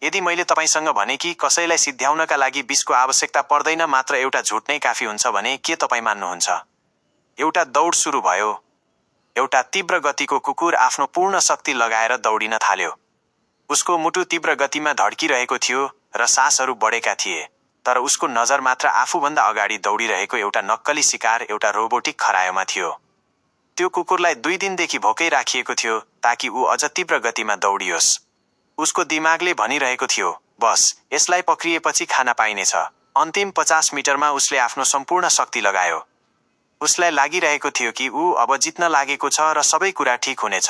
यदि मैले तपाईसँग भने कि कसैलाई सिध्याउनका लागि विषको आवश्यकता पर्दैन, मात्र एउटा झुट नै काफी हुन्छ भने के तपाईँ मान्नुहुन्छ? एउटा दौड सुरु भयो। एउटा तीव्र गतिको कुकुर आफ्नो पूर्ण शक्ति लगाएर दौडिन थाल्यो। उसको मुटु तीव्र गतिमा धड्किरहेको थियो र सासहरू बढेका थिए, तर उसको नजर मात्र आफूभन्दा अगाडि दौडिरहेको एउटा नक्कली शिकार, एउटा रोबोटिक खरायोमा थियो। त्यो कुकुरलाई 2 दिनदेखि भोकै राखिएको थियो ताकि ऊ अझ तीव्र गतिमा दौडियोस्। उसको दिमागले भनिरहेको थियो, बस यसलाई पक्रिएपछि खाना पाइनेछ। अन्तिम 50 मिटरमा उसले आफ्नो सम्पूर्ण शक्ति लगायो। उसलाई लागिरहेको थियो कि ऊ अब जित्न लागेको छ र सबै कुरा ठिक हुनेछ।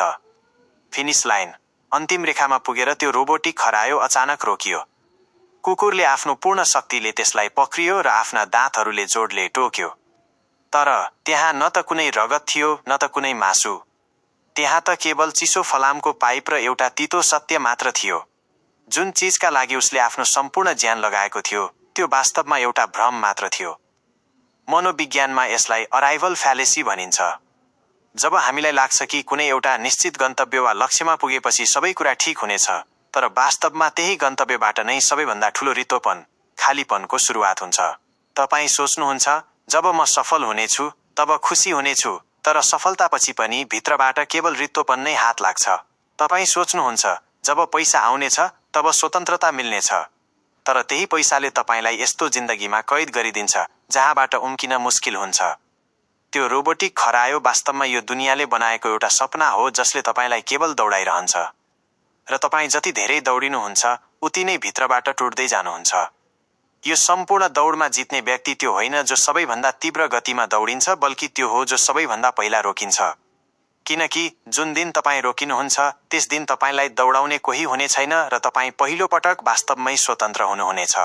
फिनिस लाइन, अन्तिम रेखामा पुगेर त्यो रोबोटिक खरायो अचानक रोकियो। कुकुरले आफ्नो पूर्ण शक्तिले त्यसलाई पक्रियो र आफ्ना दाँतहरूले जोडले टोक्यो। तर त्यहाँ न त कुनै रगत थियो न त कुनै मासु। त्यहाँ त केवल चिसो फलामको पाइप र एउटा तितो सत्य मात्र थियो। जुन चिजका लागि उसले आफ्नो सम्पूर्ण ज्यान लगाएको थियो त्यो वास्तवमा एउटा भ्रम मात्र थियो। मनोविज्ञानमा यसलाई अराइभल फ्यालेसी भनिन्छ। जब हामीलाई लाग्छ कि कुनै एउटा निश्चित गन्तव्य वा लक्ष्यमा पुगेपछि सबै कुरा ठिक हुनेछ, तर वास्तवमा त्यही गन्तव्यबाट नै सबैभन्दा ठुलो रित्तोपन, खालीपनको सुरुवात हुन्छ। तपाईँ सोच्नुहुन्छ, जब म सफल हुनेछु तब खुसी हुनेछु, तर सफलतापछि पनि भित्रबाट केवल रित्तोपन नै हात लाग्छ। तपाईँ सोच्नुहुन्छ, जब पैसा आउनेछ तब स्वतन्त्रता मिल्नेछ, तर त्यही पैसाले तपाईलाई यस्तो जिन्दगीमा कैद गरिदिन्छ जहाँबाट उम्किन मुस्किल हुन्छ। त्यो रोबोटिक खरायो वास्तवमा यो दुनियाँले बनाएको एउटा सपना हो जसले तपाईलाई केवल दौडाइरहन्छ। र तपाईँ जति धेरै दौडिनुहुन्छ उति नै भित्रबाट टुट्दै जानुहुन्छ। यो सम्पूर्ण दौडमा जित्ने व्यक्ति त्यो होइन जो सबैभन्दा तीव्र गतिमा दौडिन्छ, बल्कि त्यो हो जो सबैभन्दा पहिला रोकिन्छ। किनकि जुन दिन तपाईँ रोकिनुहुन्छ त्यस दिन तपाईलाई दौडाउने कोही हुने छैन र तपाईँ पहिलो पटक वास्तवमै स्वतन्त्र हुनुहुनेछ।